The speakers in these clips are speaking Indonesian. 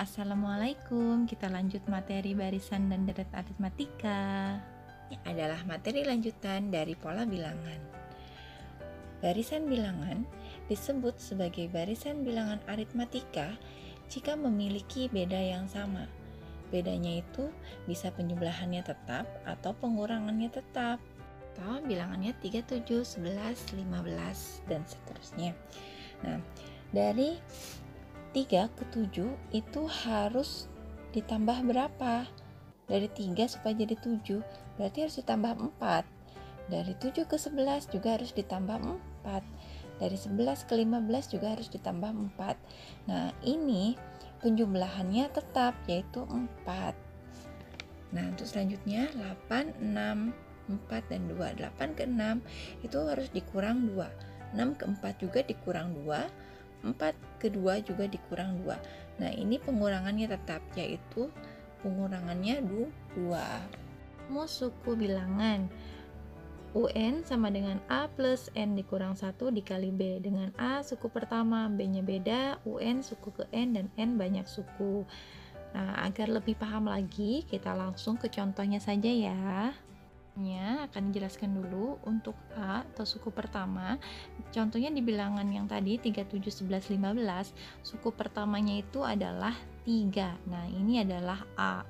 Assalamualaikum, kita lanjut materi barisan dan deret aritmatika. Ini adalah materi lanjutan dari pola bilangan. Barisan bilangan disebut sebagai barisan bilangan aritmatika jika memiliki beda yang sama. Bedanya itu bisa penjumlahannya tetap atau pengurangannya tetap. Atau bilangannya 3, 7, 11, 15, dan seterusnya. Nah, dari 3 ke 7 itu harus ditambah berapa? Dari 3 supaya jadi 7 berarti harus ditambah 4. Dari 7 ke 11 juga harus ditambah 4. Dari 11 ke 15 juga harus ditambah 4. Nah, ini penjumlahannya tetap, yaitu 4. Nah, untuk selanjutnya 8, 6, 4, dan 2. 8 ke 6 itu harus dikurang 2. 6 ke 4 juga dikurang 2. 4 ke 2 juga dikurang 2. Nah, ini pengurangannya tetap, yaitu pengurangannya 2. Rumus suku bilangan UN sama dengan A plus N dikurang 1 dikali B. Dengan A suku pertama, B-nya beda, UN suku ke N, dan N banyak suku. Nah, agar lebih paham lagi, kita langsung ke contohnya saja ya. Akan dijelaskan dulu untuk A atau suku pertama. Contohnya di bilangan yang tadi 3, 7, 11, 15, suku pertamanya itu adalah 3. Nah, ini adalah A.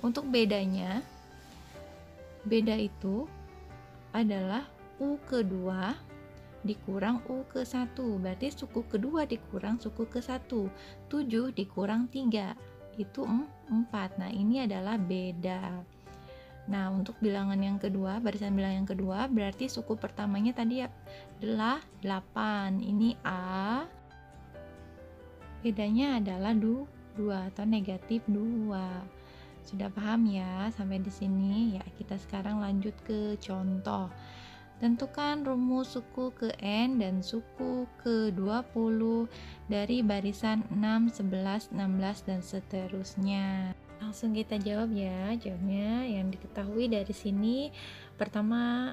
Untuk bedanya, beda itu adalah U kedua dikurang U ke 1. Berarti suku kedua dikurang suku ke 1. 7 dikurang 3. Itu 4. Nah, ini adalah beda. Nah, untuk bilangan yang kedua, barisan bilangan yang kedua, berarti suku pertamanya tadi adalah 8. Ini A. Bedanya adalah 2 atau negatif 2. Sudah paham ya sampai di sini? Ya, kita sekarang lanjut ke contoh. Tentukan rumus suku ke N dan suku ke 20 dari barisan 6, 11, 16, dan seterusnya. Langsung kita jawab ya. Jawabnya yang diketahui dari sini pertama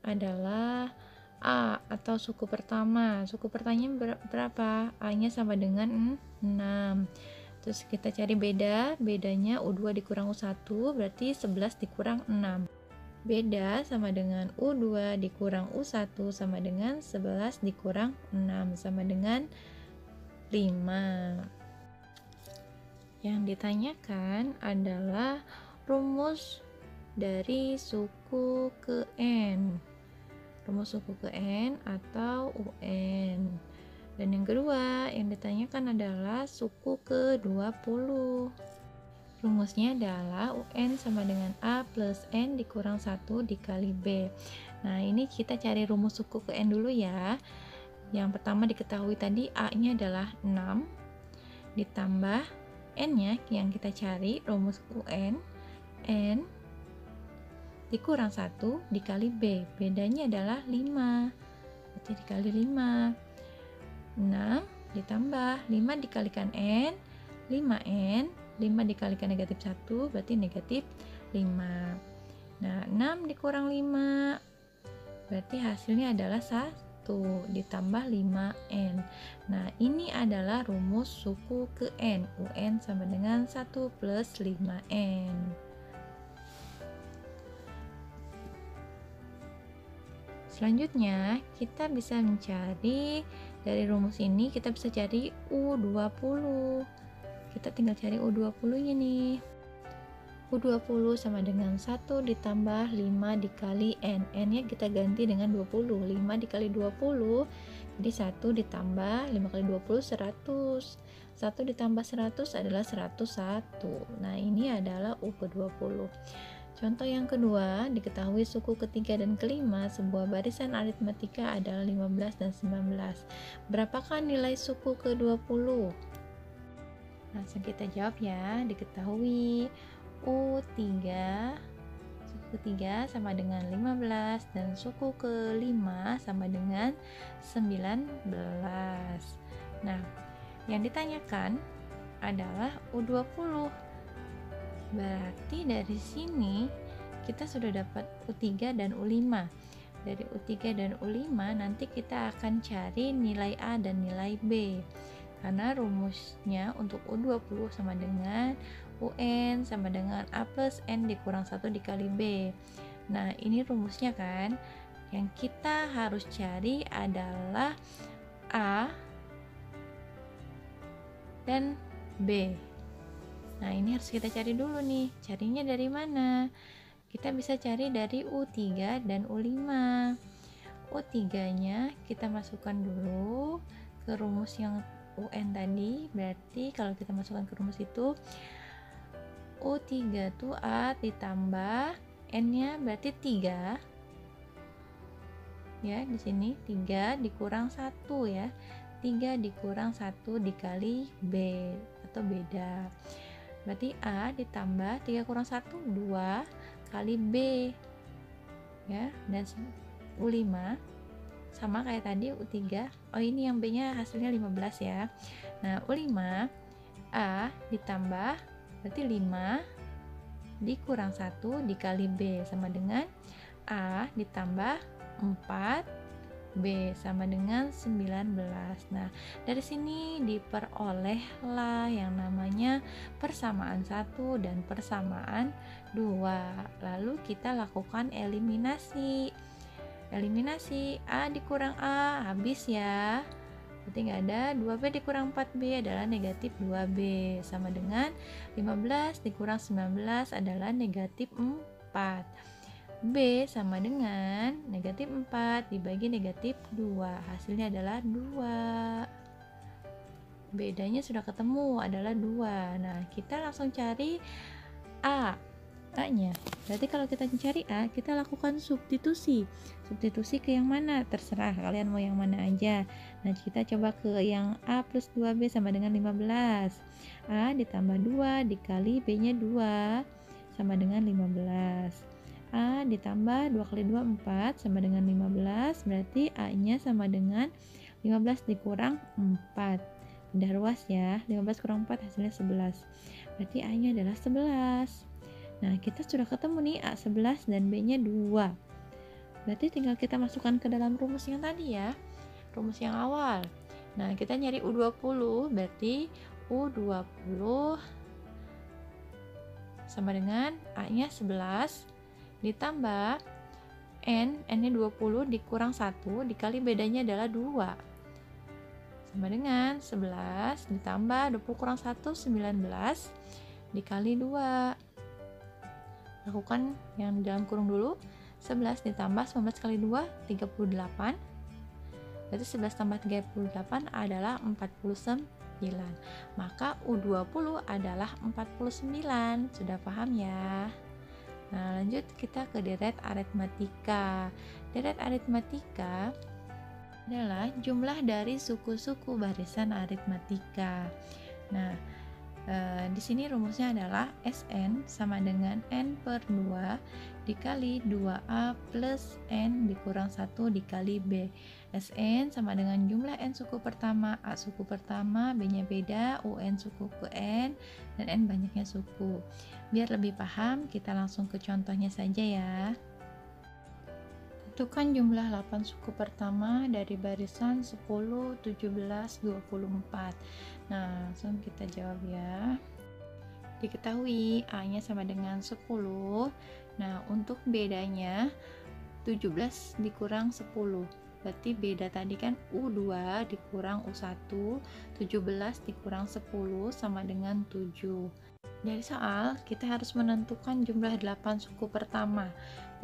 adalah A atau suku pertama. Suku pertamanya berapa? A-nya sama dengan 6. Terus kita cari bedanya U2 dikurang U1 berarti 11 dikurang 6. Beda sama dengan U2 dikurang U1 sama dengan 11 dikurang 6 sama dengan 5. Yang ditanyakan adalah rumus dari suku ke N. Rumus suku ke N atau UN. Dan yang kedua yang ditanyakan adalah suku ke 20. Rumusnya adalah UN sama dengan A plus N dikurang 1 dikali B. Nah, ini kita cari rumus suku ke N dulu ya. Yang pertama diketahui tadi A-nya adalah 6 ditambah N-nya yang kita cari rumus UN, N dikurang 1 dikali B. Bedanya adalah 5. Berarti dikali 5. 6 ditambah 5 dikalikan N, 5N. 5 dikalikan negatif 1 berarti negatif 5. Nah, 6 dikurang 5 berarti hasilnya adalah 1 ditambah 5N. Nah, ini adalah rumus suku ke N. UN sama dengan 1 plus 5N. Selanjutnya, kita bisa mencari dari rumus ini, kita bisa cari U20. Kita tinggal cari U20 nya nih. U20 sama dengan 1 ditambah 5 dikali N. N nya kita ganti dengan 20. 5 dikali 20 jadi 1 ditambah 5 kali 20 100. 1 ditambah 100 adalah 101. Nah, ini adalah U ke-20. Contoh yang kedua, diketahui suku ketiga dan kelima sebuah barisan aritmatika adalah 15 dan 19. Berapakah nilai suku ke-20? Langsung kita jawab ya. Diketahui U3 suku ketiga sama dengan 15 dan suku ke-5 sama dengan 19. Nah, yang ditanyakan adalah U20. Berarti dari sini kita sudah dapat U3 dan U5. Dari U3 dan U5 nanti kita akan cari nilai A dan nilai B. karena rumusnya untuk U20 sama dengan UN sama dengan A plus N dikurang 1 dikali B. Nah, ini rumusnya kan. Yang kita harus cari adalah A dan B. Nah, ini harus kita cari dulu nih. Carinya dari mana? Kita bisa cari dari U3 dan U5. U3-nya kita masukkan dulu ke rumus yang UN tadi. Berarti kalau kita masukkan ke rumus itu U3 tuh A ditambah N-nya berarti 3. Ya, di sini 3 dikurang 1 ya. 3 dikurang 1 dikali B atau beda. Berarti A ditambah 3 kurang 1 2 kali B. Ya, dan U5 sama kayak tadi U3. Oh, ini yang B-nya hasilnya 15 ya. Nah, U5 A ditambah berarti 5 dikurang 1 dikali B sama dengan A ditambah 4 B sama dengan 19. Nah, dari sini diperolehlah yang namanya persamaan 1 dan persamaan 2. Lalu kita lakukan eliminasi. Eliminasi A dikurang A habis ya. Berarti nggak ada. 2B dikurang 4B adalah negatif 2B sama dengan 15 dikurang 19 adalah negatif 4. B sama dengan negatif 4 dibagi negatif 2, hasilnya adalah 2. Bedanya sudah ketemu, adalah 2. Nah, kita langsung cari A-nya. Berarti kalau kita mencari A, kita lakukan substitusi. Substitusi ke yang mana? Terserah, kalian mau yang mana aja. Nah, kita coba ke yang A plus 2B sama dengan 15. A ditambah 2 dikali B-nya 2 sama dengan 15. A ditambah 2 kali 2 4 sama dengan 15, berarti A nya sama dengan 15 dikurang 4. Udah ruas ya, 15 kurang 4 hasilnya 11, berarti A nya adalah 11. Nah, kita sudah ketemu nih A 11 dan B nya 2, berarti tinggal kita masukkan ke dalam rumus yang tadi ya, rumus yang awal. Nah, kita nyari U20, berarti U20 sama dengan A nya 11 ditambah N-nya 20 dikurang 1 dikali bedanya adalah 2 sama dengan 11 ditambah 20 kurang 1 19 dikali 2. Lakukan yang di dalam kurung dulu. 11 ditambah 19 kali 2 38, berarti 11 tambah 38 adalah 49. Maka U20 adalah 49. Sudah paham ya? Nah, lanjut kita ke deret aritmatika. Deret aritmatika adalah jumlah dari suku-suku barisan aritmatika. Nah, di sini rumusnya adalah Sn sama dengan N per 2 dikali 2A plus N dikurang 1 dikali B. Sn sama dengan jumlah N suku pertama, A suku pertama, B-nya beda, UN suku ke N, dan N banyaknya suku. Biar lebih paham, kita langsung ke contohnya saja ya. Tentukan jumlah 8 suku pertama dari barisan 10, 17, 24. Nah, langsung kita jawab ya. Diketahui A-nya sama dengan 10. Nah, untuk bedanya 17 dikurang 10. Berarti beda tadi kan U2 dikurang U1, 17 dikurang 10 sama dengan 7. Dari soal, kita harus menentukan jumlah 8 suku pertama.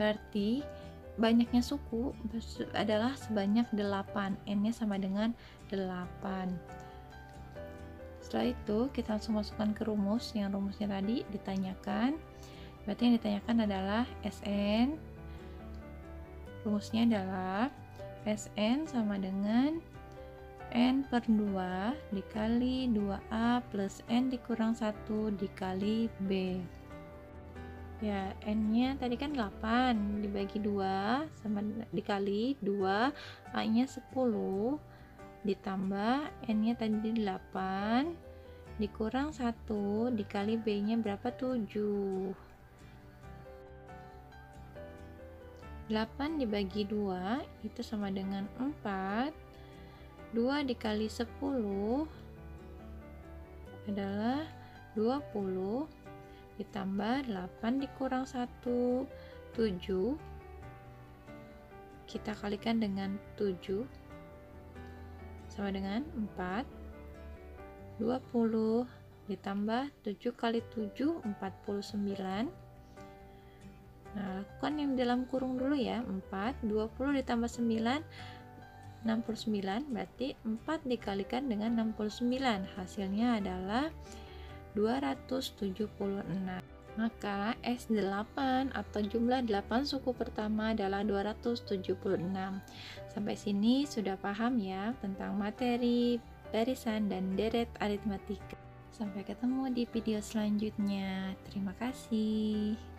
Berarti banyaknya suku adalah sebanyak 8. N-nya sama dengan 8. Setelah itu, kita langsung masukkan ke rumus. Yang rumusnya tadi ditanyakan. Berarti yang ditanyakan adalah Sn. Rumusnya adalah Sn sama dengan N per 2 dikali 2A plus N dikurang 1 dikali B. Ya, N-nya tadi kan 8 dibagi 2 sama dikali 2, A-nya 10 ditambah N-nya tadi 8 dikurang 1 dikali B-nya berapa? 7. 8 dibagi 2 itu sama dengan 4. 2 dikali 10 adalah 20 ditambah 8 dikurang 1, 7. Kita kalikan dengan 7 sama dengan 4. 20 ditambah 7 kali 7, 49. Nah, lakukan yang dalam kurung dulu ya. 4, 20 ditambah 9, 69. Berarti 4 dikalikan dengan 69. Hasilnya adalah 276. Maka S8 atau jumlah 8 suku pertama adalah 276. Sampai sini sudah paham ya tentang materi barisan dan deret aritmatika. Sampai ketemu di video selanjutnya. Terima kasih.